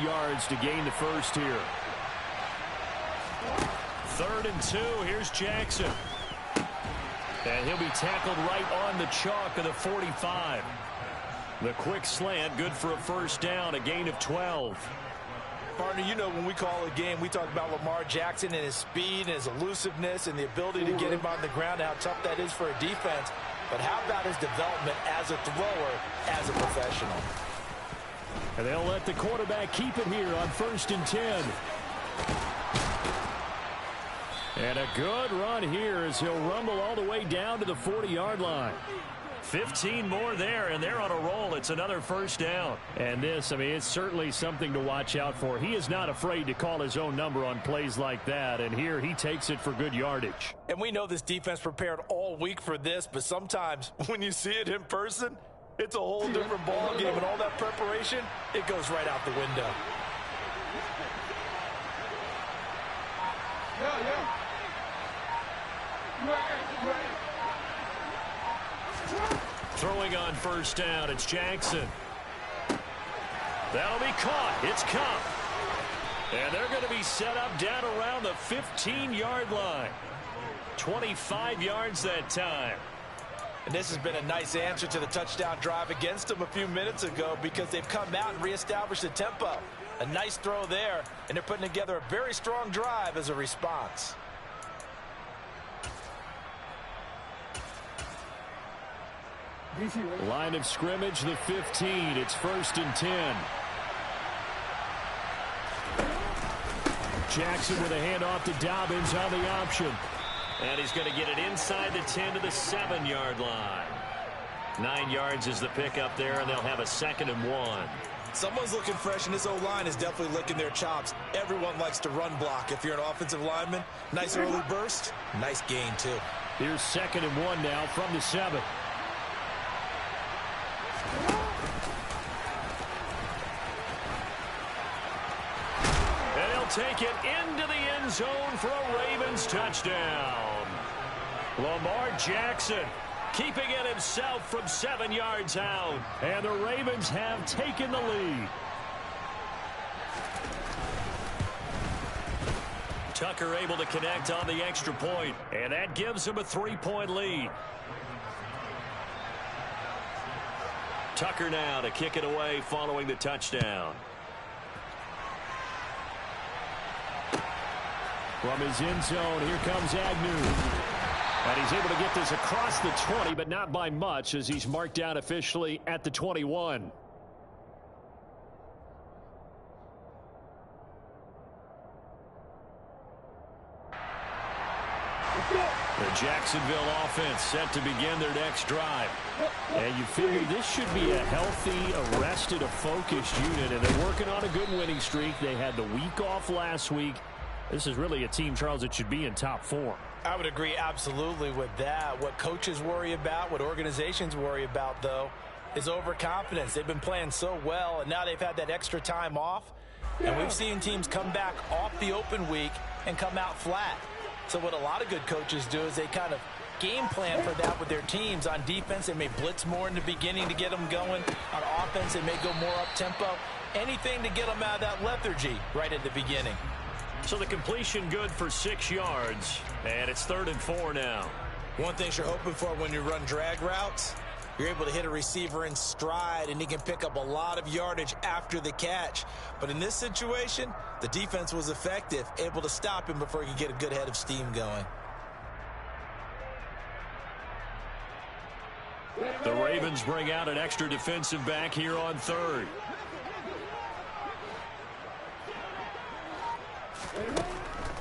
yards to gain the first here. 3rd and 2. Here's Jackson. And he'll be tackled right on the chalk of the 45. The quick slant, good for a first down, a gain of 12. Partner, you know when we call a game, we talk about Lamar Jackson and his speed and his elusiveness and the ability to get him on the ground, how tough that is for a defense. But how about his development as a thrower, as a professional? And they'll let the quarterback keep it here on 1st and 10. And a good run here as he'll rumble all the way down to the 40-yard line. 15 more there, and they're on a roll. It's another first down. And this, I mean, it's certainly something to watch out for. He is not afraid to call his own number on plays like that, and here he takes it for good yardage. And we know this defense prepared all week for this, but sometimes when you see it in person, it's a whole different ball game, and all that preparation, it goes right out the window. Throwing on first down, it's Jackson. That'll be caught. It's Cup. And they're going to be set up down around the 15-yard line. 25 yards that time. And this has been a nice answer to the touchdown drive against them a few minutes ago because they've come out and reestablished the tempo. A nice throw there, and they're putting together a very strong drive as a response. Line of scrimmage, the 15. It's 1st and 10. Jackson with a handoff to Dobbins on the option. And he's going to get it inside the 10 to the 7-yard line. 9 yards is the pickup there, and they'll have a 2nd and 1. Someone's looking fresh, and this O-line is definitely licking their chops. Everyone likes to run block. If you're an offensive lineman, nice early burst, nice gain, too. Here's 2nd and 1 now from the 7. And he'll take it into the end zone for a Ravens touchdown. Lamar Jackson keeping it himself from 7 yards out. And the Ravens have taken the lead. Tucker able to connect on the extra point, and that gives him a 3-point lead. Tucker now to kick it away following the touchdown. From his end zone, here comes Agnew. And he's able to get this across the 20, but not by much as he's marked down officially at the 21. The Jacksonville offense set to begin their next drive. And you figure this should be a healthy, arrested, a focused unit, and they're working on a good winning streak. They had the week off last week. This is really a team, Charles, that should be in top form. I would agree absolutely with that. What coaches worry about, what organizations worry about, though, is overconfidence. They've been playing so well, and now they've had that extra time off. And we've seen teams come back off the open week and come out flat. So what a lot of good coaches do is they kind of game plan for that with their teams. On defense, they may blitz more in the beginning to get them going. On offense, they may go more up-tempo. Anything to get them out of that lethargy right at the beginning. So the completion good for 6 yards, and it's 3rd and 4 now. One thing you're hoping for when you run drag routes, you're able to hit a receiver in stride, and he can pick up a lot of yardage after the catch. But in this situation, the defense was effective, able to stop him before he could get a good head of steam going. The Ravens bring out an extra defensive back here on 3rd.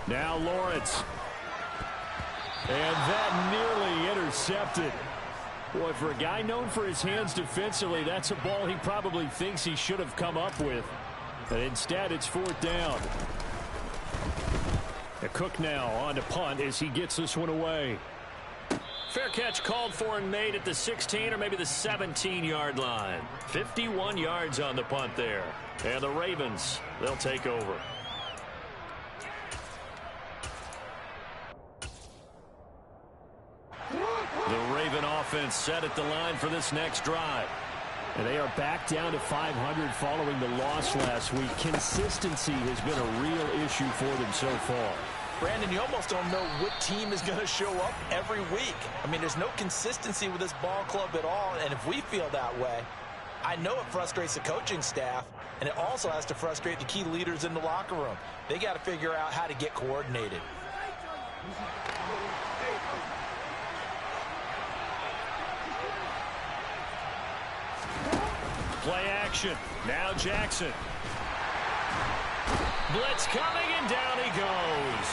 Now Lawrence. And that nearly intercepted. Boy, for a guy known for his hands defensively, that's a ball he probably thinks he should have come up with. But instead, it's 4th down. A Cook now on to punt as he gets this one away. Fair catch called for and made at the 16 or maybe the 17-yard line. 51 yards on the punt there. And the Ravens, they'll take over. The Raven offense set at the line for this next drive. And they are back down to 500 following the loss last week. Consistency has been a real issue for them so far. Brandon, you almost don't know what team is going to show up every week. I mean, there's no consistency with this ball club at all, and if we feel that way, I know it frustrates the coaching staff, and it also has to frustrate the key leaders in the locker room. They got to figure out how to get coordinated. Play action. Now Jackson. Blitz coming, and down he goes.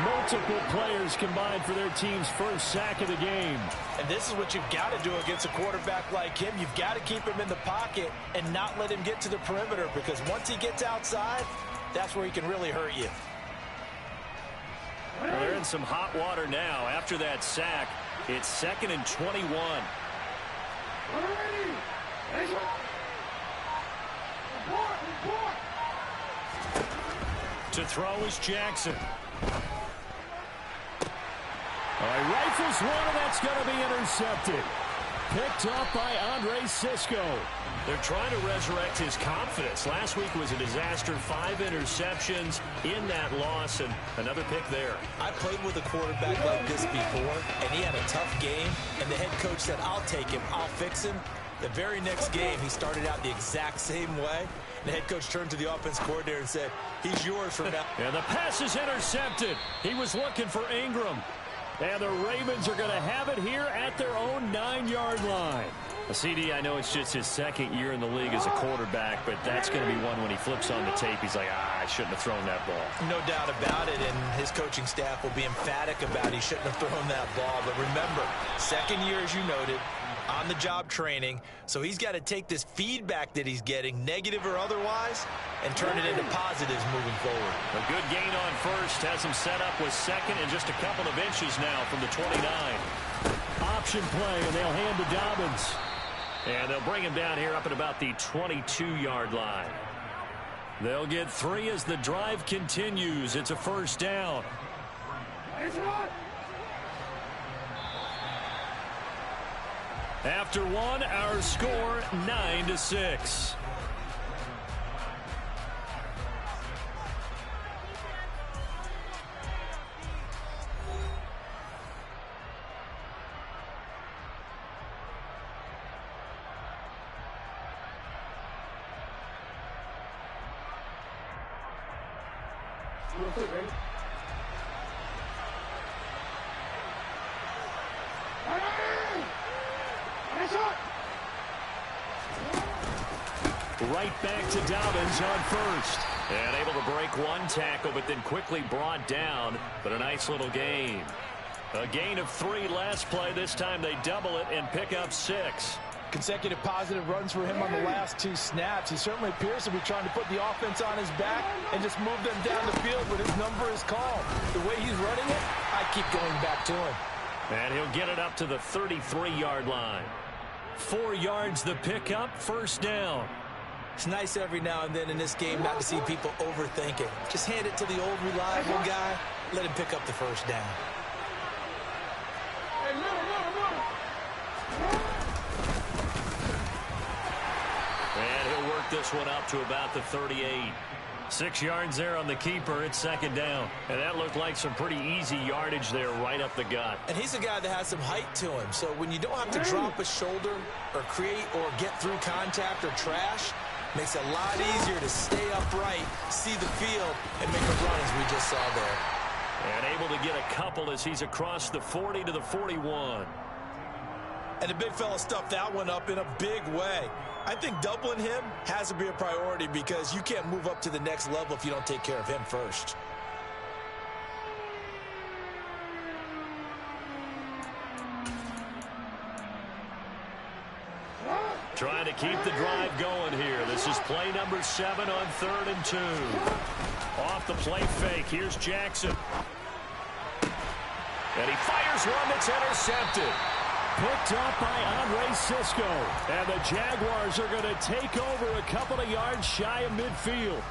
Multiple players combined for their team's first sack of the game. And this is what you've got to do against a quarterback like him. You've got to keep him in the pocket and not let him get to the perimeter, because once he gets outside, that's where he can really hurt you. Well, they're in some hot water now. After that sack, it's 2nd and 21. To throw is Jackson. All right, rifles one, and that's going to be intercepted. Picked up by Andre Sisco. They're trying to resurrect his confidence. Last week was a disaster. 5 interceptions in that loss, and another pick there. I played with a quarterback like this before, and he had a tough game, and the head coach said, I'll take him, I'll fix him. The very next game, he started out the exact same way. The head coach turned to the offense coordinator and said, he's yours from now. And the pass is intercepted. He was looking for Ingram. And the Ravens are going to have it here at their own 9-yard line. CD, I know it's just his 2nd year in the league as a quarterback, but that's going to be one when he flips on the tape. He's like, I shouldn't have thrown that ball. No doubt about it, and his coaching staff will be emphatic about he shouldn't have thrown that ball. But remember, 2nd year, as you noted, on-the-job training, so he's got to take this feedback that he's getting, negative or otherwise, and turn it into positives moving forward. A good gain on first, has him set up with 2nd and just a couple of inches now from the 29. Option play, and they'll hand to Dobbins. And they'll bring him down here up at about the 22-yard line. They'll get 3 as the drive continues. It's a first down. After 1, our score 9-6. Right back to Dobbins on first. And able to break 1 tackle, but then quickly brought down. But a nice little gain. A gain of 3 last play. This time they double it and pick up 6. Consecutive positive runs for him on the last 2 snaps. He certainly appears to be trying to put the offense on his back and just move them down the field when his number is called. The way he's running it, I keep going back to him. And he'll get it up to the 33-yard line. 4 yards the pickup, first down. It's nice every now and then in this game not to see people overthink it. Just hand it to the old reliable guy. Let him pick up the first down. And he'll work this one up to about the 38. 6 yards there on the keeper. It's 2nd down. And that looked like some pretty easy yardage there right up the gut. And he's a guy that has some height to him. So when you don't have to drop a shoulder or create or get through contact or trash, makes it a lot easier to stay upright, see the field, and make a run as we just saw there. And able to get a couple as he's across the 40 to the 41. And the big fella stuffed that one up in a big way. I think doubling him has to be a priority because you can't move up to the next level if you don't take care of him first. Trying to keep the drive going here. This is play number 7 on 3rd and 2. Off the play fake. Here's Jackson. And he fires one that's intercepted. Picked up by Andre Sisco. And the Jaguars are going to take over a couple of yards shy of midfield.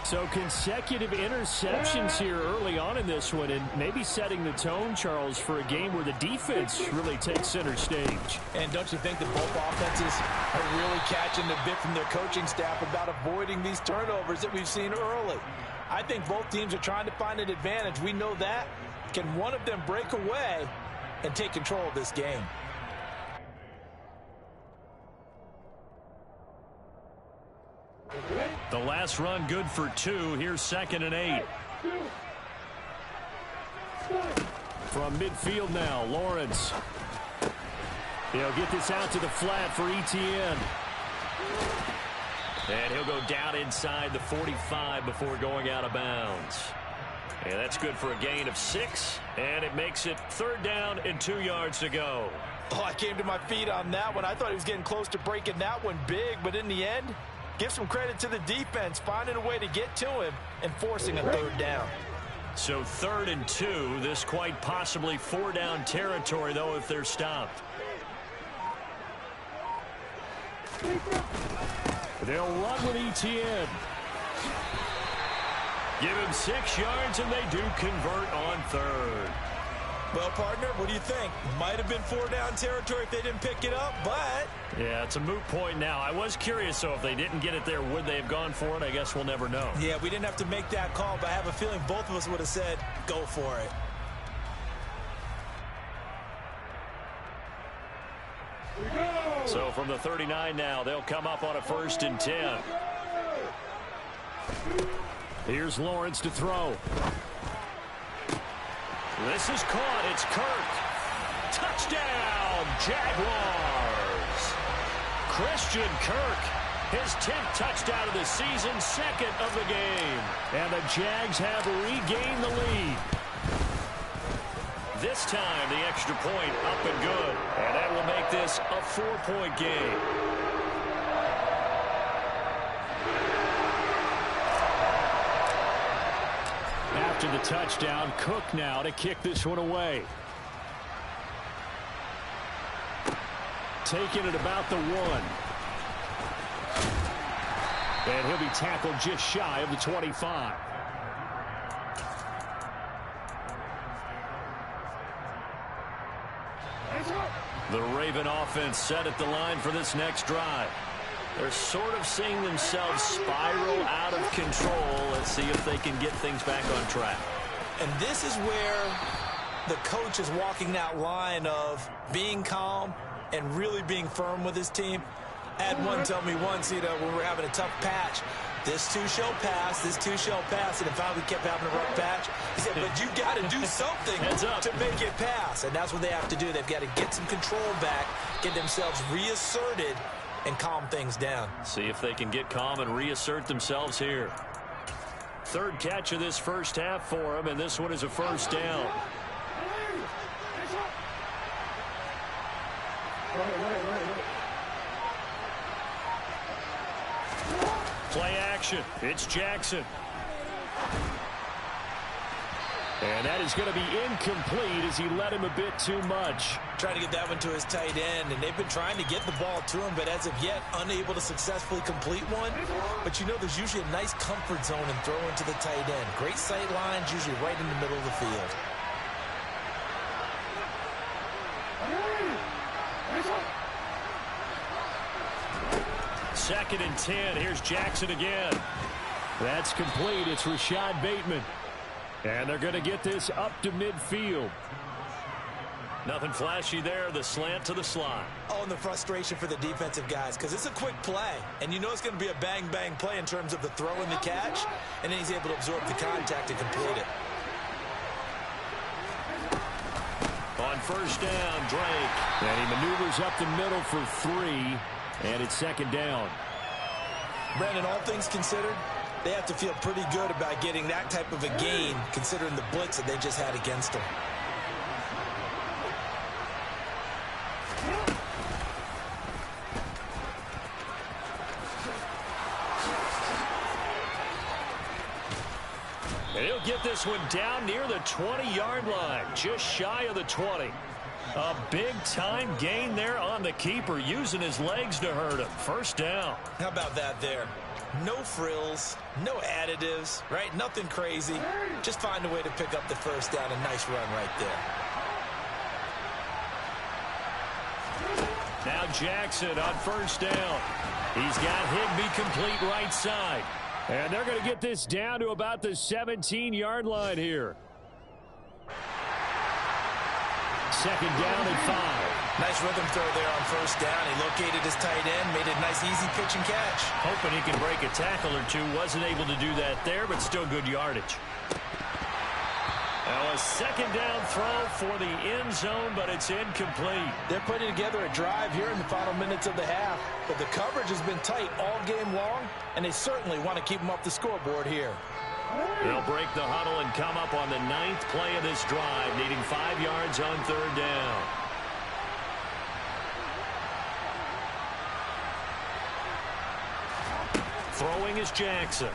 So consecutive interceptions here early on in this one, and maybe setting the tone, Charles, for a game where the defense really takes center stage. And don't you think that both offenses are really catching the bit from their coaching staff about avoiding these turnovers that we've seen early? I think both teams are trying to find an advantage. We know that. Can one of them break away and take control of this game? The last run good for 2. Here's 2nd and 8. From midfield now, Lawrence. He'll get this out to the flat for Etienne. And he'll go down inside the 45 before going out of bounds. And that's good for a gain of 6. And it makes it 3rd down and 2 yards to go. Oh, I came to my feet on that one. I thought he was getting close to breaking that one big, but in the end, give some credit to the defense, finding a way to get to him and forcing a 3rd down. So 3rd and 2, this quite possibly 4-down territory, though, if they're stopped. They'll run with Etienne. Give him 6 yards, and they do convert on 3rd. Well, partner, what do you think? Might have been 4-down territory if they didn't pick it up, but... Yeah, it's a moot point now. I was curious, so if they didn't get it there, would they have gone for it? I guess we'll never know. Yeah, we didn't have to make that call, but I have a feeling both of us would have said, go for it. So from the 39 now, they'll come up on a 1st and 10. Here's Lawrence to throw. This is caught. It's Kirk. Touchdown, Jaguars. Christian Kirk, his 10th touchdown of the season, 2nd of the game. And the Jags have regained the lead. This time, the extra point up and good. And that will make this a 4-point game. After the touchdown, Cook now to kick this one away. Taking it about the 1. And he'll be tackled just shy of the 25. The Raven offense set at the line for this next drive. They're sort of seeing themselves spiral out of control. Let's see if they can get things back on track. And this is where the coach is walking that line of being calm and really being firm with his team. I had one tell me once, when we were having a tough patch, this too shall pass, this too shall pass, and finally we kept having a rough patch. He said, but you got to do something to make it pass, and that's what they have to do. They've got to get some control back, get themselves reasserted, and calm things down. See if they can get calm and reassert themselves here. 3rd catch of this first half for him, and this one is a 1st down. Play action. It's Jackson. And that is going to be incomplete as he led him a bit too much. Trying to get that one to his tight end, and they've been trying to get the ball to him, but as of yet, unable to successfully complete one. But there's usually a nice comfort zone in throwing to the tight end. Great sight lines, usually right in the middle of the field. Second and 10. Here's Jackson again. That's complete. It's Rashad Bateman. And they're going to get this up to midfield. Nothing flashy there. The slant to the slot. Oh, and the frustration for the defensive guys, because it's a quick play. And it's going to be a bang-bang play in terms of the throw and the catch. And then he's able to absorb the contact and complete it. On 1st down, Drake. And he maneuvers up the middle for 3. And it's 2nd down. Brandon, all things considered, they have to feel pretty good about getting that type of a gain, considering the blitz that they just had against them. And he'll get this one down near the 20-yard line, just shy of the 20. A big-time gain there on the keeper, using his legs to hurt him. First down. How about that there? No frills, no additives, right? Nothing crazy. Just find a way to pick up the first down. A nice run right there. Now Jackson on first down. He's got Higbee complete right side. And they're going to get this down to about the 17-yard line here. Second down and 5. Nice rhythm throw there on first down. He located his tight end, made a nice easy pitch and catch. Hoping he can break a tackle or two. Wasn't able to do that there, but still good yardage. Now a second down throw for the end zone, but it's incomplete. They're putting together a drive here in the final minutes of the half, but the coverage has been tight all game long, and they certainly want to keep them off the scoreboard here. They'll break the huddle and come up on the 9th play of this drive, needing 5 yards on third down. Throwing is Jackson.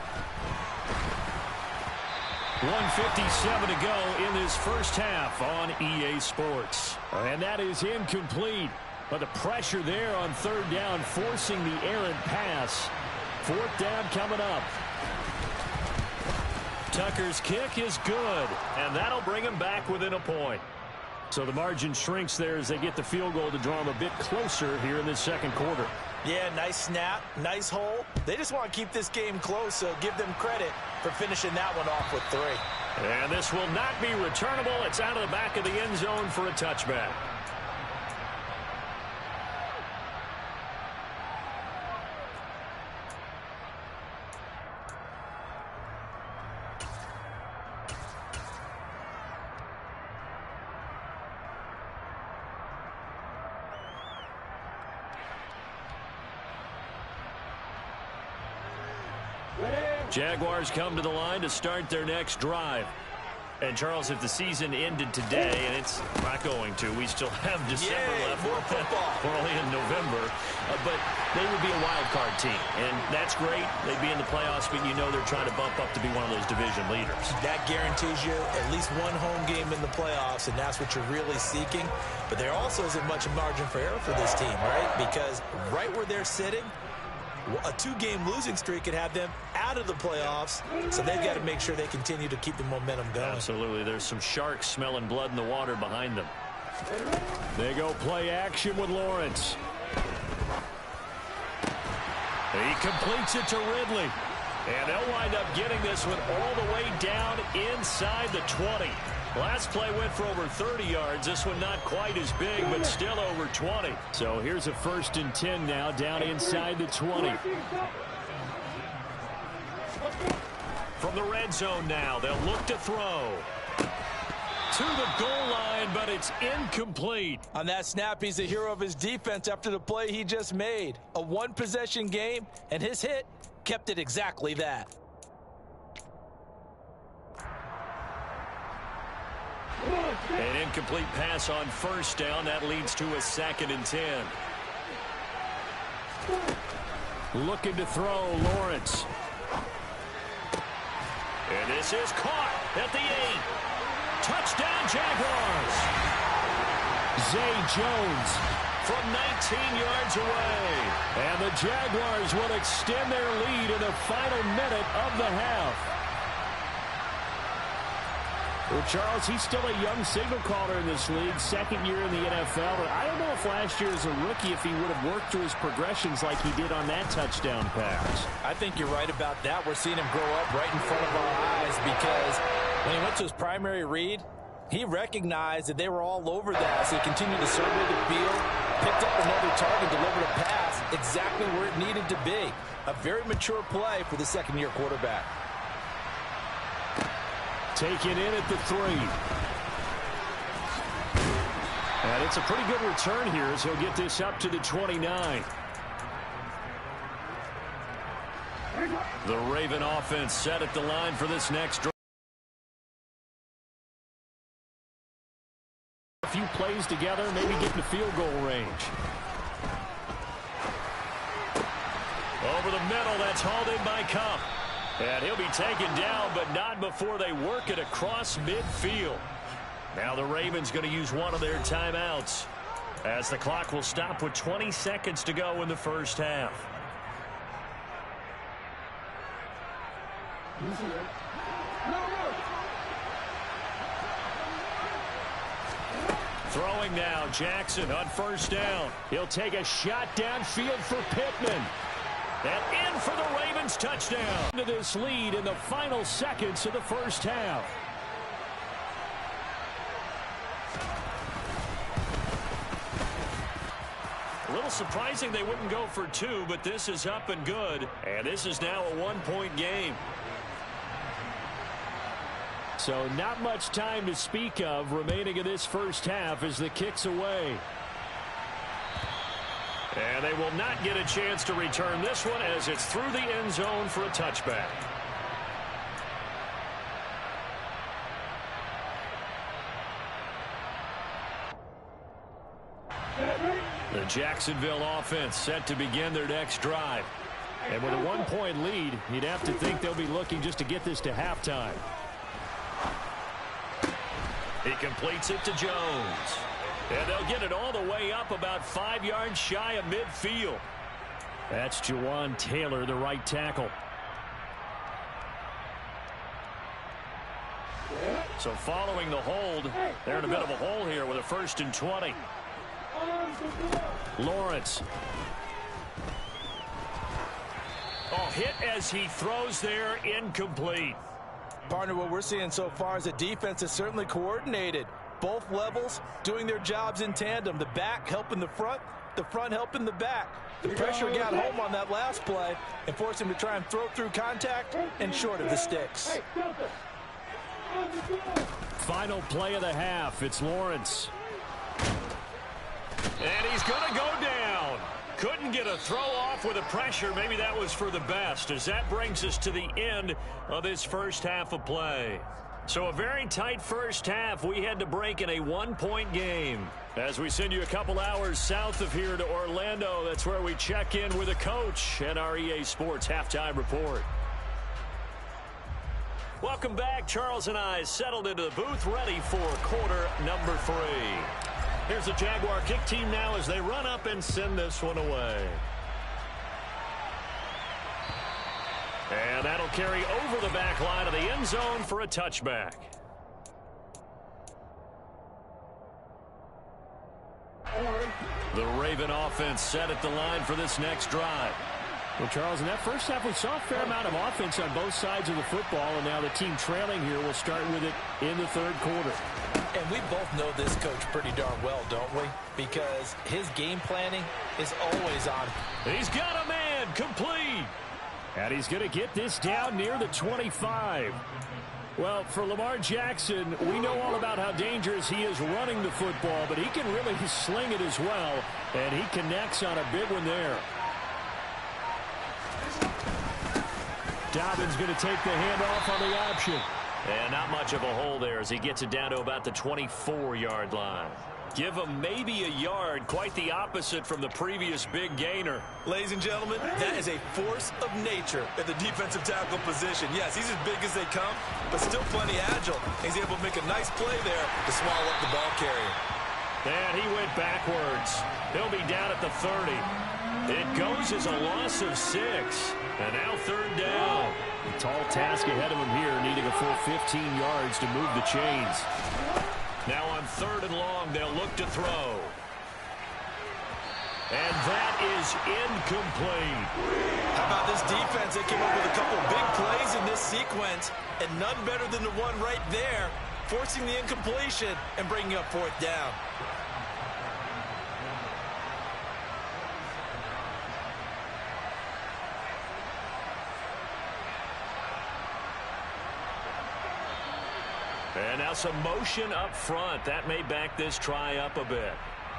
1:57 to go in this first half on EA Sports. And that is incomplete. But the pressure there on third down, forcing the errant pass. Fourth down coming up. Tucker's kick is good, and that'll bring him back within a point. So the margin shrinks there as they get the field goal to draw them a bit closer here in this second quarter. Yeah, nice snap, nice hole. They just want to keep this game close, so give them credit for finishing that one off with 3. And this will not be returnable. It's out of the back of the end zone for a touchback. Jaguars come to the line to start their next drive. And, Charles, if the season ended today, and it's not going to, we still have December left. More football. We're only in November. But they would be a wild card team. And that's great. They'd be in the playoffs, but you know they're trying to bump up to be one of those division leaders. That guarantees you at least one home game in the playoffs, and that's what you're really seeking. But there also isn't much margin for error for this team, right? Because right where they're sitting, a 2-game losing streak could have them out of the playoffs, so they've got to make sure they continue to keep the momentum going. Absolutely. There's some sharks smelling blood in the water behind them. They go play action with Lawrence. He completes it to Ridley. And they'll wind up getting this one all the way down inside the 20. Last play went for over 30 yards. This one not quite as big, but still over 20. So here's a 1st and 10 now, down inside the 20. From the red zone now, they'll look to throw. To the goal line, but it's incomplete. On that snap, he's the hero of his defense after the play he just made. A one-possession game, and his hit kept it exactly that. An incomplete pass on first down. That leads to a 2nd and 10. Looking to throw, Lawrence. And this is caught at the 8. Touchdown, Jaguars. Zay Jones from 19 yards away. And the Jaguars will extend their lead in the final minute of the half. Well, Charles, he's still a young signal caller in this league, 2nd year in the NFL. But I don't know if last year as a rookie, if he would have worked through his progressions like he did on that touchdown pass. I think you're right about that. We're seeing him grow up right in front of our eyes because when he went to his primary read, he recognized that they were all over that. So he continued to survey the field, picked up another target, delivered a pass exactly where it needed to be. A very mature play for the 2nd-year quarterback. Taken in at the 3. And it's a pretty good return here as he'll get this up to the 29. The Raven offense set at the line for this next drive. A few plays together, maybe get to field goal range. Over the middle, that's hauled in by Cup. And he'll be taken down, but not before they work it across midfield. Now the Ravens going to use one of their timeouts as the clock will stop with 20 seconds to go in the first half. Throwing now, Jackson on first down. He'll take a shot downfield for Pittman. And in for the Ravens touchdown. To this lead in the final seconds of the first half. A little surprising they wouldn't go for two, but this is up and good. And this is now a one-point game. So not much time to speak of remaining in this first half as the kick's away. And they will not get a chance to return this one as it's through the end zone for a touchback. The Jacksonville offense set to begin their next drive. And with a one-point lead, you'd have to think they'll be looking just to get this to halftime. He completes it to Jones. And they'll get it all the way up about 5 yards shy of midfield. That's Jawan Taylor, the right tackle. So following the hold, they're in a bit of a hole here with a 1st and 20. Lawrence. Oh, hit as he throws there, incomplete. Partner, what we're seeing so far is the defense is certainly coordinated. Both levels doing their jobs in tandem. The back helping the front helping the back. The pressure got home on that last play and forced him to try and throw through contact and short of the sticks. Final play of the half. It's Lawrence. And he's going to go down. Couldn't get a throw off with the pressure. Maybe that was for the best, as that brings us to the end of this first half of play. So a very tight first half. We had to break in a one-point game. As we send you a couple hours south of here to Orlando, that's where we check in with a coach and our EA Sports Halftime Report. Welcome back. Charles and I settled into the booth, ready for quarter number 3. Here's the Jaguar kick team now as they run up and send this one away. And that'll carry over the back line of the end zone for a touchback. The Raven offense set at the line for this next drive. Well, Charles, in that first half, we saw a fair amount of offense on both sides of the football, and now the team trailing here will start with it in the third quarter. And we both know this coach pretty darn well, don't we? Because his game planning is always on. He's got a man, complete. And he's going to get this down near the 25. Well, for Lamar Jackson, we know all about how dangerous he is running the football, but he can really sling it as well, and he connects on a big one there. Dobbins going to take the handoff on the option. And not much of a hole there as he gets it down to about the 24-yard line. Give him maybe a yard, quite the opposite from the previous big gainer. Ladies and gentlemen, that is a force of nature at the defensive tackle position. Yes, he's as big as they come, but still plenty agile. He's able to make a nice play there to swallow up the ball carrier. And he went backwards. He'll be down at the 30. It goes as a loss of 6. And now third down. A tall task ahead of him here, needing a full 15 yards to move the chains. Now on 3rd and long, they'll look to throw. And that is incomplete. How about this defense? They came up with a couple big plays in this sequence, and none better than the one right there, forcing the incompletion and bringing up 4th down. And now some motion up front. That may back this try up a bit.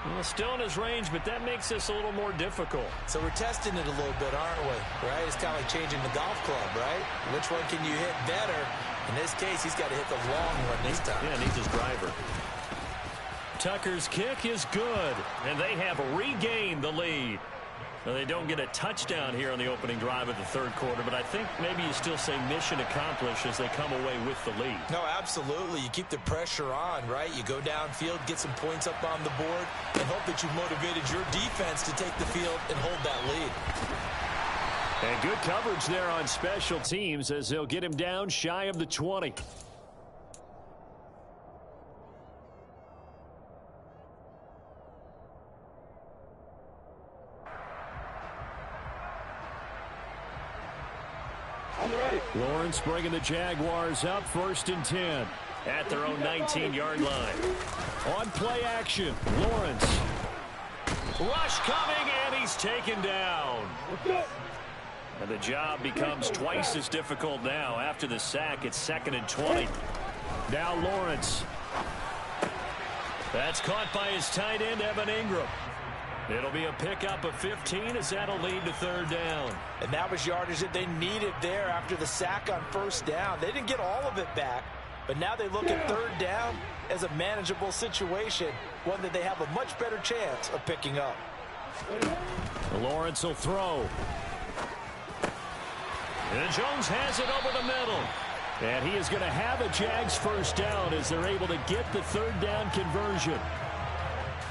Well, still in his range, but that makes this a little more difficult. So we're testing it a little bit, aren't we? Right? It's kind of like changing the golf club, right? Which one can you hit better? In this case, he's got to hit the long one this time. Yeah, needs his driver. Tucker's kick is good, and they have regained the lead. Well, they don't get a touchdown here on the opening drive of the third quarter, but I think maybe you still say mission accomplished as they come away with the lead. No, absolutely. You keep the pressure on, right? You go downfield, get some points up on the board, and hope that you've motivated your defense to take the field and hold that lead. And good coverage there on special teams as they'll get him down shy of the 20. Lawrence bringing the Jaguars up 1st and 10 at their own 19-yard line. On play action, Lawrence. Rush coming, and he's taken down. And the job becomes twice as difficult now. After the sack, it's 2nd and 20. Now Lawrence. That's caught by his tight end, Evan Ingram. It'll be a pickup of 15 as that'll lead to 3rd down. And that was yardage that they needed there after the sack on 1st down. They didn't get all of it back, but now they look at 3rd down as a manageable situation, one that they have a much better chance of picking up. Lawrence will throw. And Jones has it over the middle. And he is going to have a Jags 1st down as they're able to get the 3rd down conversion.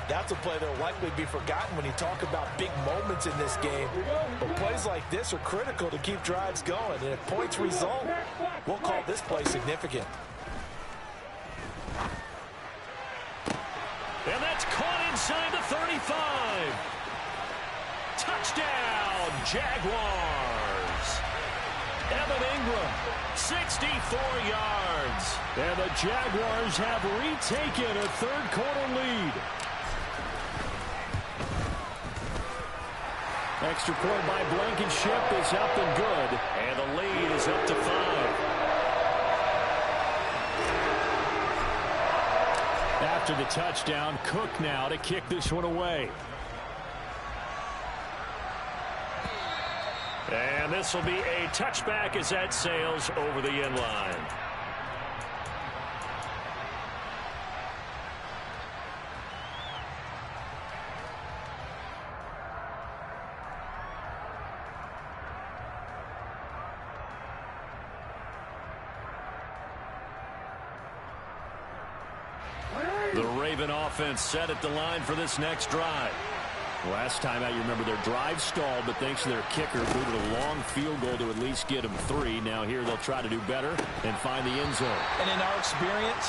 That's a play that will likely be forgotten when you talk about big moments in this game. But plays like this are critical to keep drives going. And if points result, we'll call this play significant. And that's caught inside the 35. Touchdown, Jaguars. Evan Ingram, 64 yards. And the Jaguars have retaken a 3rd quarter lead. Extra point by Blankenship is up and good. And the lead is up to 5. After the touchdown, Cook now to kick this one away. And this will be a touchback as that sails over the end line. The Raven offense set at the line for this next drive. Last time out, you remember their drive stalled, but thanks to their kicker, booted a long field goal to at least get them 3. Now here they'll try to do better and find the end zone. And in our experience,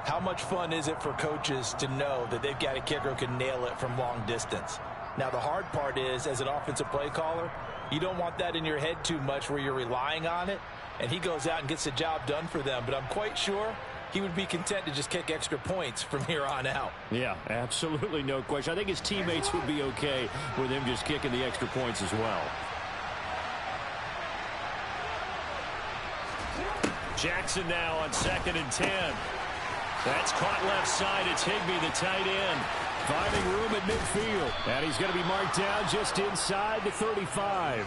how much fun is it for coaches to know that they've got a kicker who can nail it from long distance? Now, the hard part is, as an offensive play caller, you don't want that in your head too much where you're relying on it, and he goes out and gets the job done for them. But I'm quite sure he would be content to just kick extra points from here on out. Yeah, absolutely no question. I think his teammates would be okay with him just kicking the extra points as well. Jackson now on 2nd and 10. That's caught left side. It's Higbee, the tight end, finding room at midfield. And he's going to be marked down just inside the 35.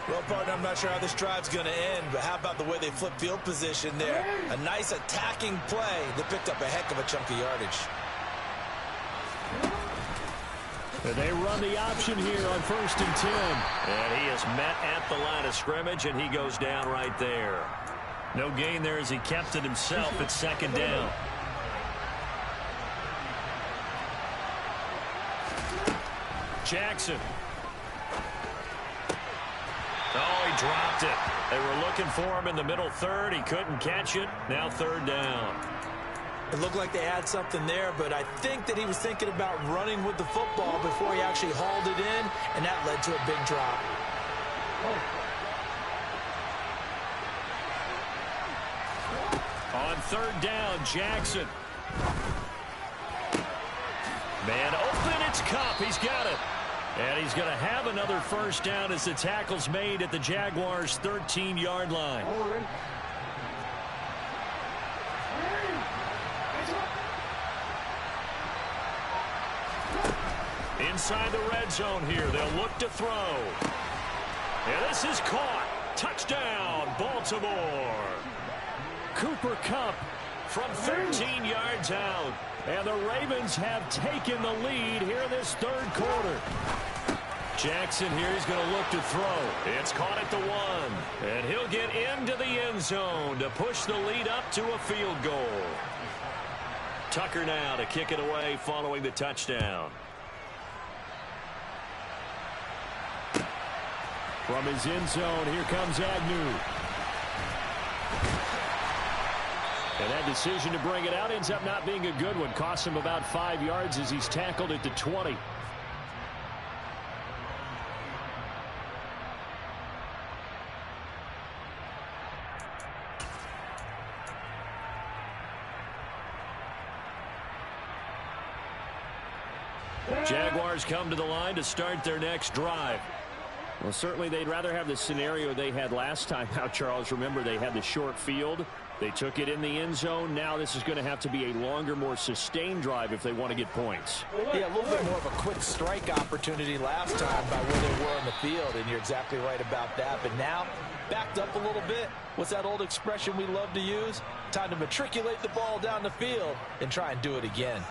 Well, partner, I'm not sure how this drive's going to end, but how about the way they flip field position there? A nice attacking play that picked up a heck of a chunk of yardage. And they run the option here on 1st and 10. And he is met at the line of scrimmage, and he goes down right there. No gain there as he kept it himself at 2nd down. Jackson. Oh, he dropped it. They were looking for him in the middle 3rd. He couldn't catch it. Now 3rd down. It looked like they had something there, but I think that he was thinking about running with the football before he actually hauled it in, and that led to a big drop. On 3rd down, Jackson. Man open, it's Cup. He's got it. And he's going to have another 1st down as the tackle's made at the Jaguars' 13-yard line. Inside the red zone here, they'll look to throw. And this is caught. Touchdown, Baltimore. Cooper Kupp from 13 yards out. And the Ravens have taken the lead here in this third quarter. Jackson here is going to look to throw. It's caught at the 1. And he'll get into the end zone to push the lead up to a field goal. Tucker now to kick it away following the touchdown. From his end zone, here comes Agnew. And that decision to bring it out ends up not being a good one. Costs him about 5 yards as he's tackled at the 20. Jaguars come to the line to start their next drive. Well, certainly they'd rather have the scenario they had last time out, Charles. Remember, they had the short field. They took it in the end zone. Now this is going to have to be a longer, more sustained drive if they want to get points. Yeah, a little bit more of a quick strike opportunity last time by where they were in the field, and you're exactly right about that. But now, backed up a little bit. What's that old expression we love to use? Time to matriculate the ball down the field and try and do it again.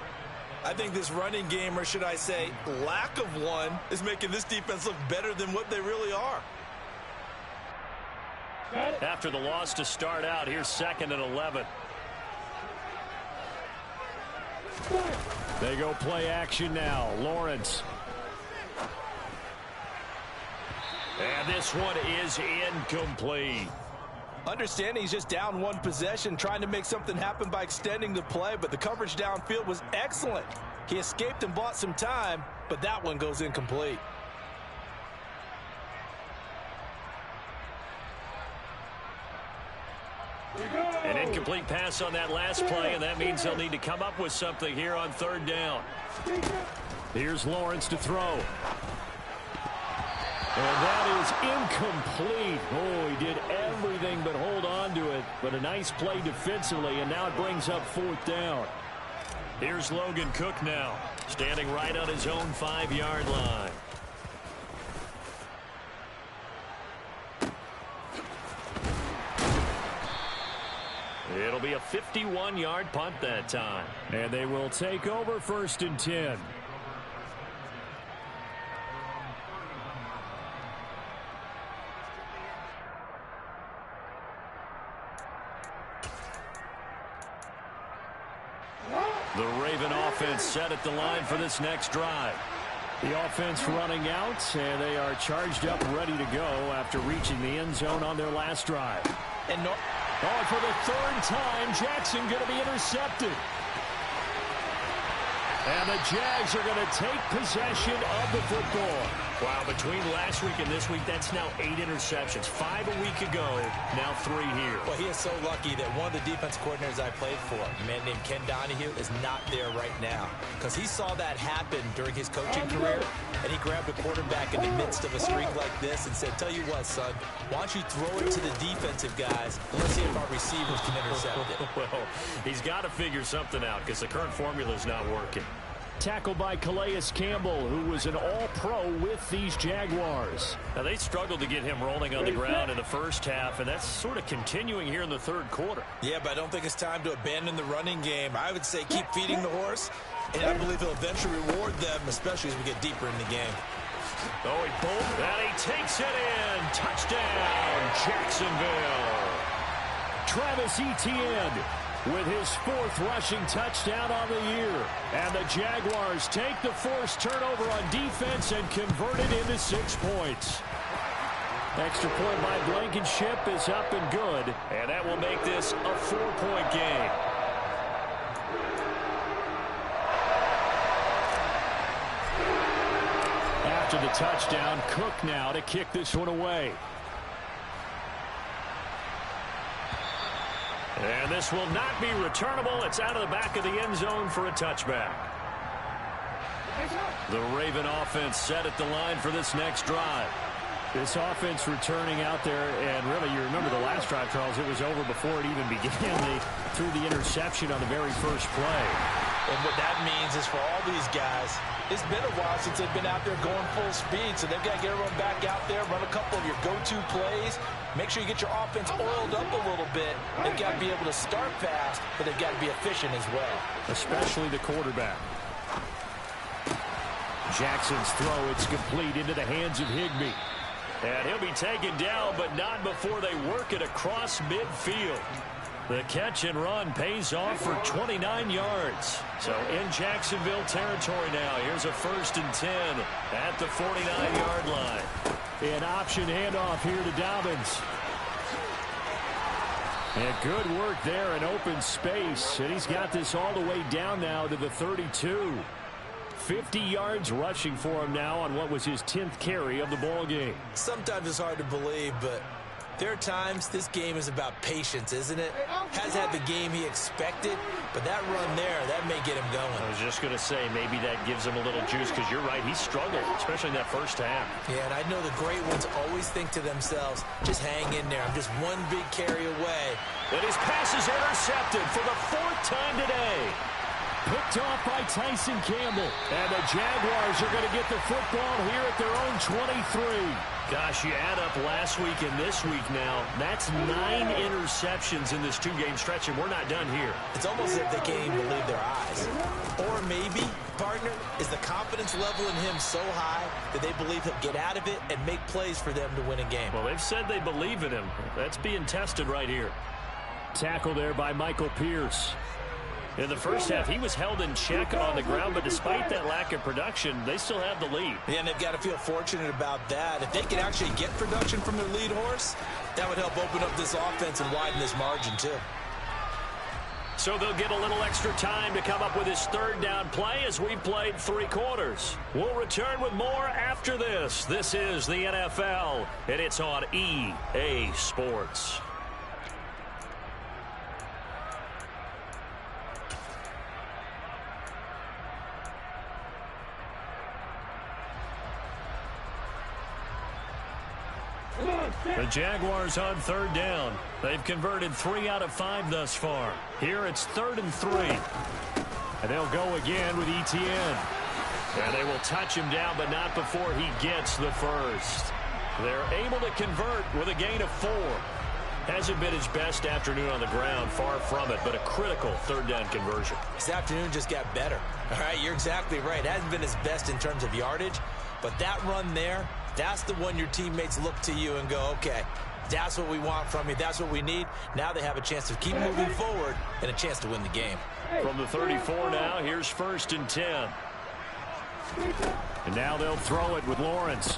I think this running game, or should I say lack of one, is making this defense look better than what they really are. After the loss to start out, here's 2nd and 11. They go play action now. Lawrence. And this one is incomplete. Understanding he's just down one possession, trying to make something happen by extending the play, but the coverage downfield was excellent. He escaped and bought some time, but that one goes incomplete. An incomplete pass on that last play, and that means they'll need to come up with something here on 3rd down. Here's Lawrence to throw. And that is incomplete. Oh, he did everything but hold on to it. But a nice play defensively, and now it brings up 4th down. Here's Logan Cook now, standing right on his own 5-yard line. It'll be a 51-yard punt that time. And they will take over 1st and 10. The Raven offense set at the line for this next drive. The offense running out, and they are charged up, ready to go after reaching the end zone on their last drive. And for the 3rd time, Jackson going to be intercepted. And the Jags are going to take possession of the football. Wow, between last week and this week, that's now 8 interceptions. 5 a week ago, now 3 here. Well, he is so lucky that one of the defense coordinators I played for, a man named Ken Donahue, is not there right now. Because he saw that happen during his coaching career, and he grabbed a quarterback in the midst of a streak like this and said, tell you what, son, why don't you throw it to the defensive guys, and let's see if our receivers can intercept it. Well, he's got to figure something out because the current formula is not working. Tackled by Calais Campbell, who was an all-pro with these Jaguars. Now, they struggled to get him rolling on the ground in the first half, and that's sort of continuing here in the 3rd quarter. Yeah, but I don't think it's time to abandon the running game. I would say keep feeding the horse, and I believe he'll eventually reward them, especially as we get deeper in the game. Oh, he bolted, and he takes it in. Touchdown, Jacksonville. Travis Etienne with his 4th rushing touchdown on the year. And the Jaguars take the forced turnover on defense and convert it into 6 points. Extra point by Blankenship is up and good. And that will make this a 4-point game. After the touchdown, Cook now to kick this one away. And this will not be returnable. It's out of the back of the end zone for a touchback. The Raven offense set at the line for this next drive. This offense returning out there, and really, you remember the last drive, Charles, it was over before it even began. They threw the interception on the very first play. And what that means is for all these guys, it's been a while since they've been out there going full speed, so they've got to get everyone back out there, run a couple of your go-to plays, make sure you get your offense oiled up a little bit. They've got to be able to start fast, but they've got to be efficient as well. Especially the quarterback. Jackson's throw, it's complete into the hands of Higbee. And he'll be taken down, but not before they work it across midfield. The catch and run pays off for 29 yards. So in Jacksonville territory now. Here's a 1st and 10 at the 49-yard line. An option handoff here to Dobbins. And good work there in open space. And he's got this all the way down now to the 32. 50 yards rushing for him now on what was his 10th carry of the ball game. Sometimes it's hard to believe, but there are times this game is about patience, isn't it? Has had the game he expected, but that run there, that may get him going. I was just going to say, maybe that gives him a little juice, because you're right, he struggled, especially in that first half. Yeah, and I know the great ones always think to themselves, just hang in there. I'm just one big carry away. But his pass is intercepted for the 4th time today. Picked off by Tyson Campbell. And the Jaguars are going to get the football here at their own 23. Gosh, you add up last week and this week now. That's 9 interceptions in this 2-game stretch, and we're not done here. It's almost as if they can't even believe their eyes. Or maybe, partner, is the confidence level in him so high that they believe he'll get out of it and make plays for them to win a game. Well, they've said they believe in him. That's being tested right here. Tackle there by Michael Pierce. In the first half, he was held in check on the ground, but despite that lack of production, they still have the lead. Yeah, and they've got to feel fortunate about that. If they can actually get production from their lead horse, that would help open up this offense and widen this margin, too. So they'll get a little extra time to come up with his 3rd down play as we've played 3 quarters. We'll return with more after this. This is the NFL, and it's on EA Sports. The Jaguars on 3rd down. They've converted 3 out of 5 thus far. Here it's 3rd and 3. And they'll go again with Etienne. And they will touch him down, but not before he gets the first. They're able to convert with a gain of 4. Hasn't been his best afternoon on the ground, far from it, but a critical 3rd down conversion. This afternoon just got better. All right, you're exactly right. It hasn't been his best in terms of yardage, but that run there, that's the one your teammates look to you and go, okay, that's what we want from you. That's what we need. Now they have a chance to keep moving forward and a chance to win the game. From the 34 now, here's 1st and 10. And now they'll throw it with Lawrence.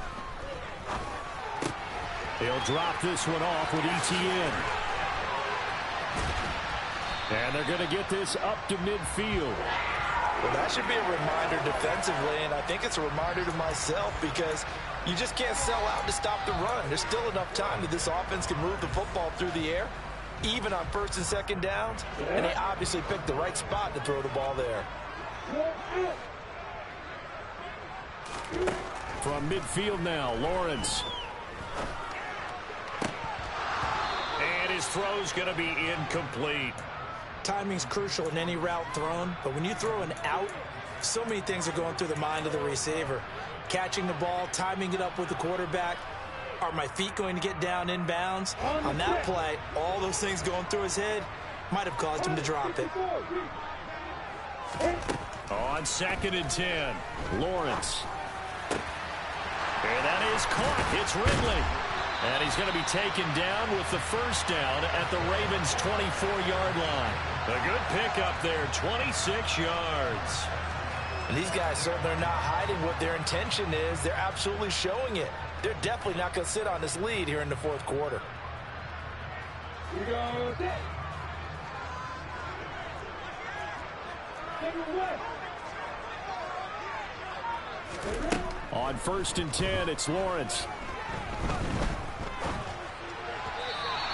They'll drop this one off with Etienne. And they're going to get this up to midfield. Well, that should be a reminder defensively, and I think it's a reminder to myself because you just can't sell out to stop the run. There's still enough time that this offense can move the football through the air, even on 1st and 2nd downs, and they obviously picked the right spot to throw the ball there. From midfield now, Lawrence. And his throw's going to be incomplete. Timing's crucial in any route thrown, but when you throw an out, so many things are going through the mind of the receiver. Catching the ball, timing it up with the quarterback. Are my feet going to get down in bounds? On that play, all those things going through his head might have caused him to drop it. On 2nd and 10, Lawrence. And that is caught. It's Ridley. And he's going to be taken down with the 1st down at the Ravens' 24-yard line. A good pickup there, 26 yards. And these guys certainly are not hiding what their intention is. They're absolutely showing it. They're definitely not going to sit on this lead here in the 4th quarter. On 1st and 10, it's Lawrence.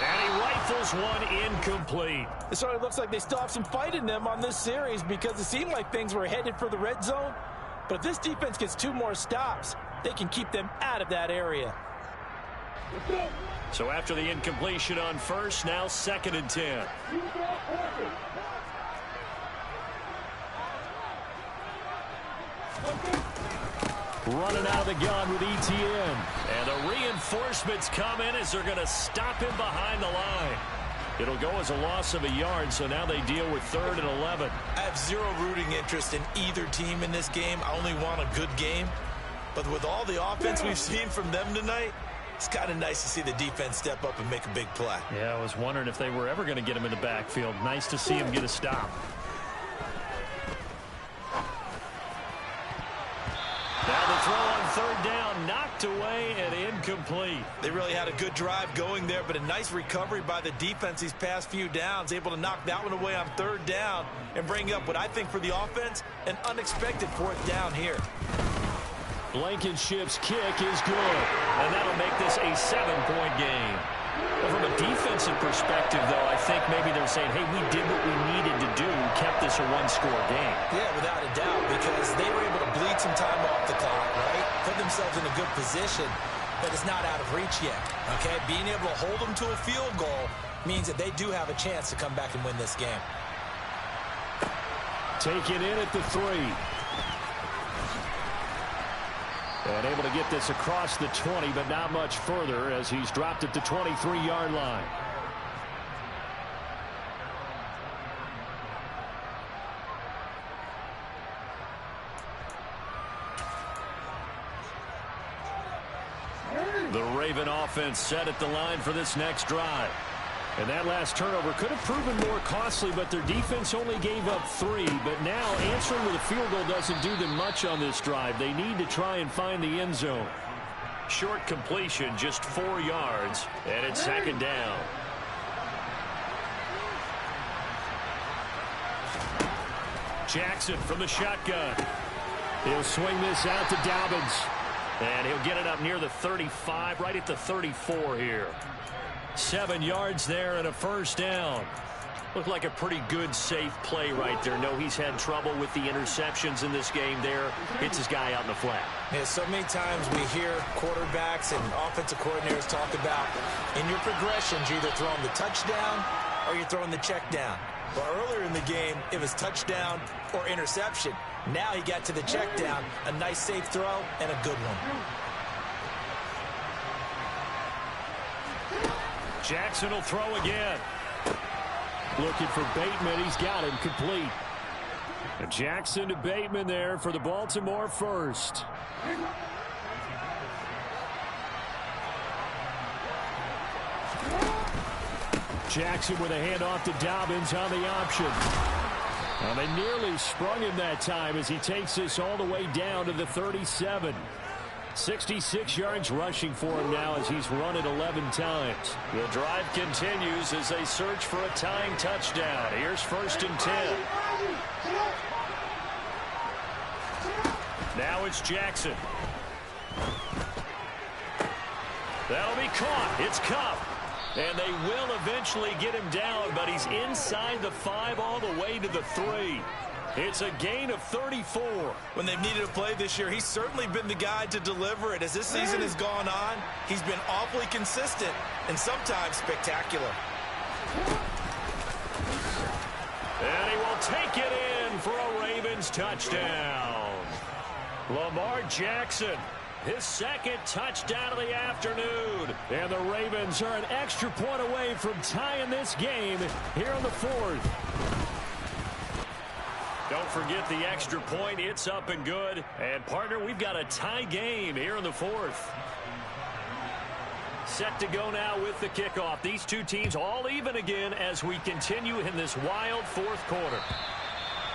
And he rifles one incomplete. It certainly looks like they still have some fight in them on this series because it seemed like things were headed for the red zone. But if this defense gets 2 more stops, they can keep them out of that area. So after the incompletion on first, now 2nd and 10. Running out of the gun with ETN. And the reinforcements come in as they're going to stop him behind the line. It'll go as a loss of a yard, so now they deal with 3rd and 11. I have zero rooting interest in either team in this game. I only want a good game. But with all the offense we've seen from them tonight, it's kind of nice to see the defense step up and make a big play. Yeah, I was wondering if they were ever going to get him in the backfield. Nice to see him get a stop. Now the throw on 3rd down, knocked away and incomplete. They really had a good drive going there, but a nice recovery by the defense these past few downs, able to knock that one away on 3rd down and bring up what I think for the offense, an unexpected 4th down here. Blankenship's kick is good, and that'll make this a 7-point game. Well, from a defensive perspective, though, I think maybe they're saying, hey, we did what we needed to do, kept this a 1-score game. Yeah, without a doubt, because they were able to bleed some time off the clock, right? Put themselves in a good position, but it's not out of reach yet, okay? Being able to hold them to a field goal means that they do have a chance to come back and win this game. Taken in at the 3. And able to get this across the 20, but not much further as he's dropped at the 23-yard line. The Raven offense set at the line for this next drive. And that last turnover could have proven more costly, but their defense only gave up 3. But now answering with a field goal doesn't do them much on this drive. They need to try and find the end zone. Short completion, just 4 yards, and it's 2nd down. Jackson from the shotgun. He'll swing this out to Dobbins. And he'll get it up near the 35, right at the 34 here. 7 yards there and a 1st down. Looked like a pretty good, safe play right there. No, he's had trouble with the interceptions in this game there. Hits his guy out in the flat. Yeah, so many times we hear quarterbacks and offensive coordinators talk about in your progressions, you're either throwing the touchdown or you're throwing the check down. Well, earlier in the game, it was touchdown or interception. Now he got to the check down, a nice safe throw and a good one. Jackson will throw again. Looking for Bateman. He's got him complete. Jackson to Bateman there for the Baltimore 1st. Jackson with a handoff to Dobbins on the option. Well, they nearly sprung him that time as he takes this all the way down to the 37. 66 yards rushing for him now as he's run it 11 times. The drive continues as they search for a tying touchdown. Here's 1st and 10. Now it's Jackson. That'll be caught. It's Cup. And they will eventually get him down, but he's inside the 5 all the way to the 3. It's a gain of 34. When they've needed a play this year, he's certainly been the guy to deliver it. As this season has gone on, he's been awfully consistent and sometimes spectacular. And he will take it in for a Ravens touchdown. Lamar Jackson, his 2nd touchdown of the afternoon. And the Ravens are an extra point away from tying this game here in the 4th. Don't forget the extra point. It's up and good. And, partner, we've got a tie game here in the 4th. Set to go now with the kickoff. These two teams all even again as we continue in this wild 4th quarter.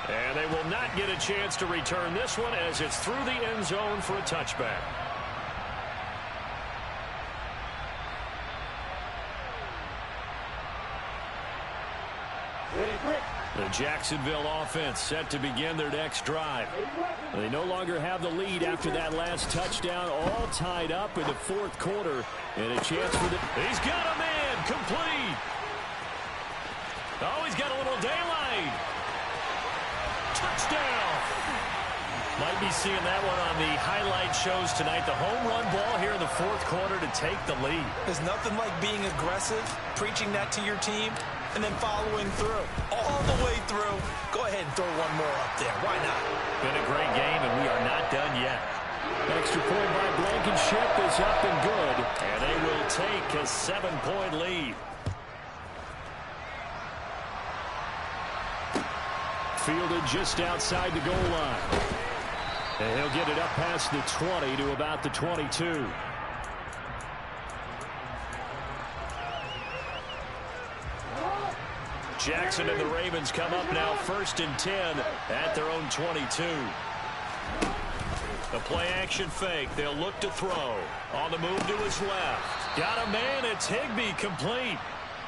And they will not get a chance to return this one as it's through the end zone for a touchback. The Jacksonville offense set to begin their next drive. They no longer have the lead after that last touchdown, all tied up in the 4th quarter. And a chance for the... He's got a man complete. Oh, he's got a little daylight. Touchdown. Might be seeing that one on the highlight shows tonight. The home run ball here in the fourth quarter to take the lead. There's nothing like being aggressive, preaching that to your team, and then following through. All the way through. Go ahead and throw one more up there. Why not? Been a great game, and we are not done yet. Extra point by Blankenship is up and good, and they will take a 7-point lead. Fielded just outside the goal line. And he'll get it up past the 20 to about the 22. Jackson and the Ravens come up now 1st and 10 at their own 22. The play action fake. They'll look to throw. On the move to his left. Got a man. It's Higbee, complete.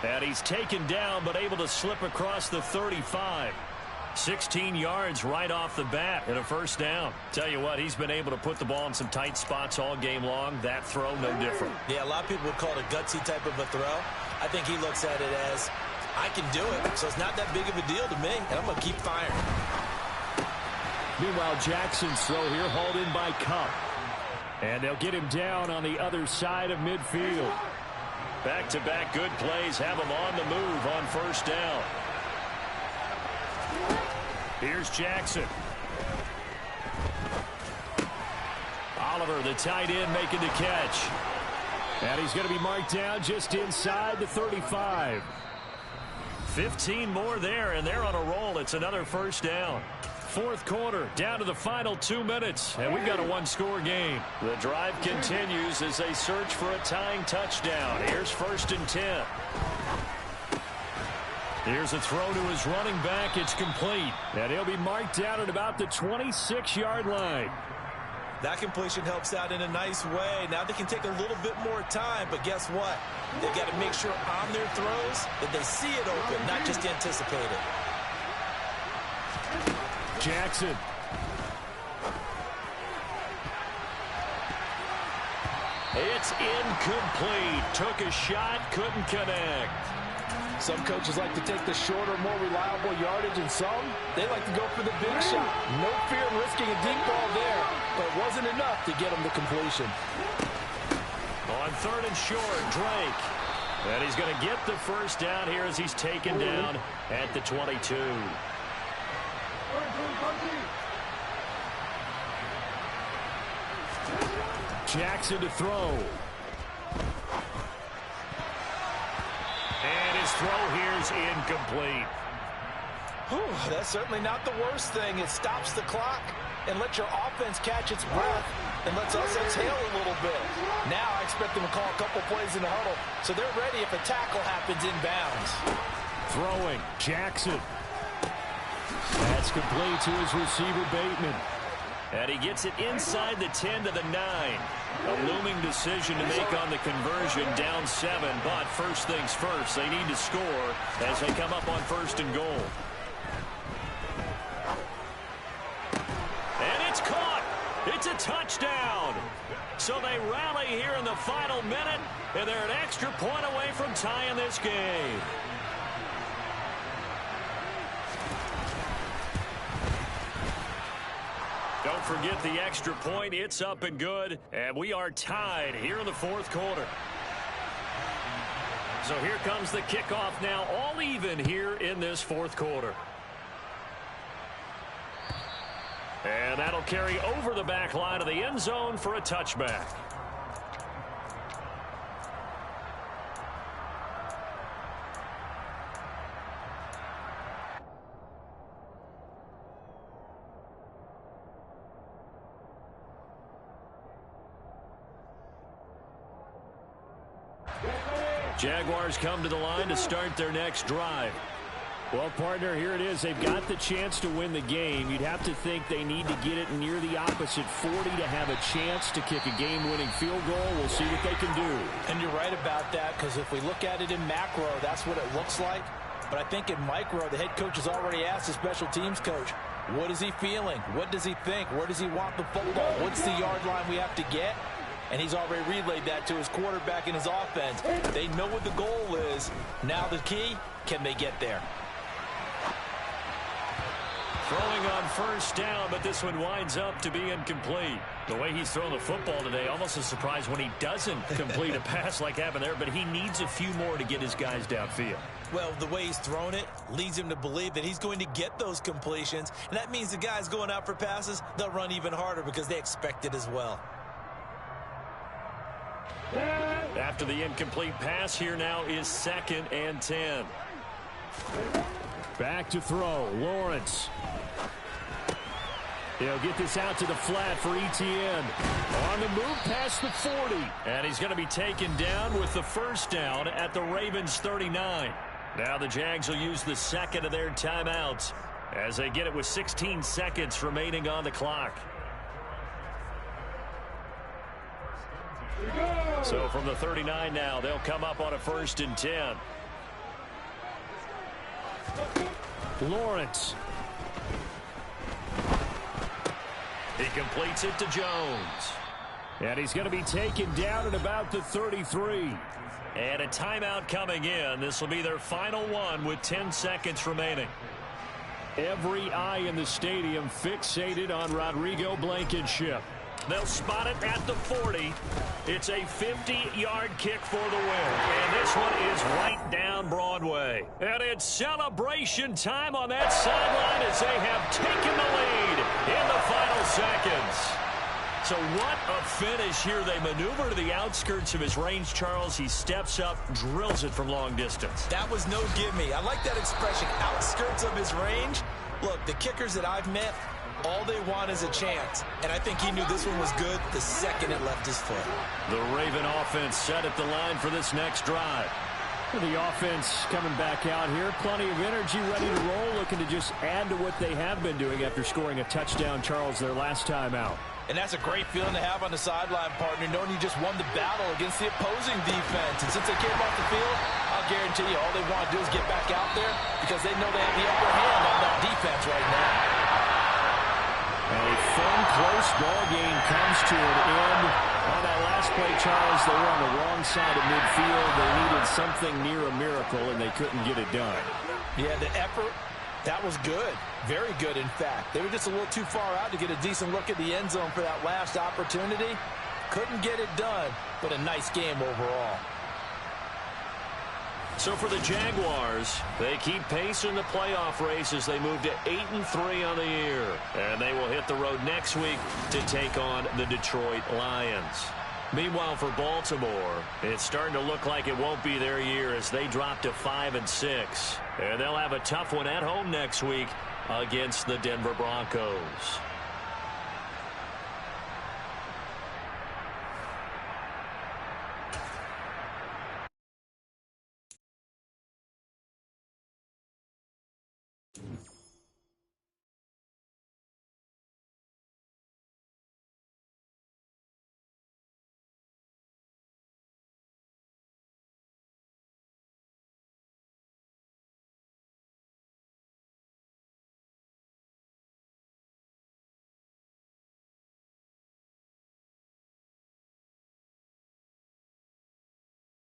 And he's taken down but able to slip across the 35. 16 yards right off the bat and a first down. Tell you what, he's been able to put the ball in some tight spots all game long. That throw, no different. Yeah, a lot of people would call it a gutsy type of a throw. I think he looks at it as, I can do it, so it's not that big of a deal to me, and I'm going to keep firing. Meanwhile, Jackson's throw here hauled in by Cup. And they'll get him down on the other side of midfield. Back-to-back good plays have him on the move on first down. Here's Jackson. Oliver, the tight end, making the catch. And he's going to be marked down just inside the 35. 15 more there, and they're on a roll. It's another first down. Fourth quarter, down to the final 2 minutes, and we've got a one-score game. The drive continues as they search for a tying touchdown. Here's 1st and 10. Here's a throw to his running back. It's complete. And he'll be marked down at about the 26-yard line. That completion helps out in a nice way. Now they can take a little bit more time, but guess what? They've got to make sure on their throws that they see it open, not just anticipate it. Jackson. It's incomplete. Took a shot, couldn't connect. Some coaches like to take the shorter, more reliable yardage, and some, they like to go for the big shot. No fear of risking a deep ball there, but it wasn't enough to get him the completion. On 3rd and short, Drake. And he's going to get the first down here as he's taken down at the 22. Jackson to throw. And his throw here's incomplete. Whew, that's certainly not the worst thing. It stops the clock and lets your offense catch its breath and lets us exhale a little bit. Now I expect them to call a couple plays in the huddle so they're ready if a tackle happens inbounds. Throwing, Jackson. That's complete to his receiver, Bateman. And he gets it inside the 10 to the 9. A looming decision to make on the conversion, down 7. But first things first, they need to score as they come up on 1st and goal. And it's caught. It's a touchdown. So they rally here in the final minute, and they're an extra point away from tying this game. Don't forget the extra point. It's up and good. And we are tied here in the fourth quarter. So here comes the kickoff now, all even here in this fourth quarter. And that'll carry over the back line of the end zone for a touchback. Jaguars come to the line to start their next drive. Well, partner, here it is. They've got the chance to win the game. You'd have to think they need to get it near the opposite 40 to have a chance to kick a game-winning field goal. We'll see what they can do. And you're right about that, because if we look at it in macro, that's what it looks like. But I think in micro, the head coach has already asked the special teams coach, what is he feeling? What does he think? Where does he want the football? What's the yard line we have to get? And he's already relayed that to his quarterback and his offense. They know what the goal is. Now the key, can they get there? Throwing on first down, but this one winds up to be incomplete. The way he's thrown the football today, almost a surprise when he doesn't complete a pass like happened there, but he needs a few more to get his guys downfield. Well, the way he's thrown it leads him to believe that he's going to get those completions, and that means the guys going out for passes, they'll run even harder because they expect it as well. After the incomplete pass, here now is 2nd and 10. Back to throw, Lawrence. He'll get this out to the flat for Etienne. On the move past the 40. And he's going to be taken down with the first down at the Ravens 39. Now the Jags will use the second of their timeouts as they get it with 16 seconds remaining on the clock. So from the 39 now, they'll come up on a 1st and 10. Lawrence. He completes it to Jones. And he's going to be taken down at about the 33. And a timeout coming in. This will be their final one with 10 seconds remaining. Every eye in the stadium fixated on Rodrigo Blankenship. They'll spot it at the 40. It's a 50-yard kick for the win. And this one is right down Broadway. And it's celebration time on that sideline as they have taken the lead in the final seconds. So what a finish here. They maneuver to the outskirts of his range, Charles. He steps up, drills it from long distance. That was no gimme. I like that expression, outskirts of his range. Look, the kickers that I've met, all they want is a chance. And I think he knew this one was good the second it left his foot. The Raven offense set at the line for this next drive. The offense coming back out here. Plenty of energy, ready to roll, looking to just add to what they have been doing after scoring a touchdown, Charles, their last time out. And that's a great feeling to have on the sideline, partner, knowing you just won the battle against the opposing defense. And since they came off the field, I'll guarantee you all they want to do is get back out there because they know they have the upper hand on that defense right now. A fun, close ball game comes to an end. On that last play, Charles, they were on the wrong side of midfield. They needed something near a miracle, and they couldn't get it done. Yeah, the effort, that was good. Very good, in fact. They were just a little too far out to get a decent look at the end zone for that last opportunity. Couldn't get it done, but a nice game overall. So for the Jaguars, they keep pace in the playoff race as they move to 8-3 on the year. And they will hit the road next week to take on the Detroit Lions. Meanwhile, for Baltimore, it's starting to look like it won't be their year as they drop to 5-6. And they'll have a tough one at home next week against the Denver Broncos.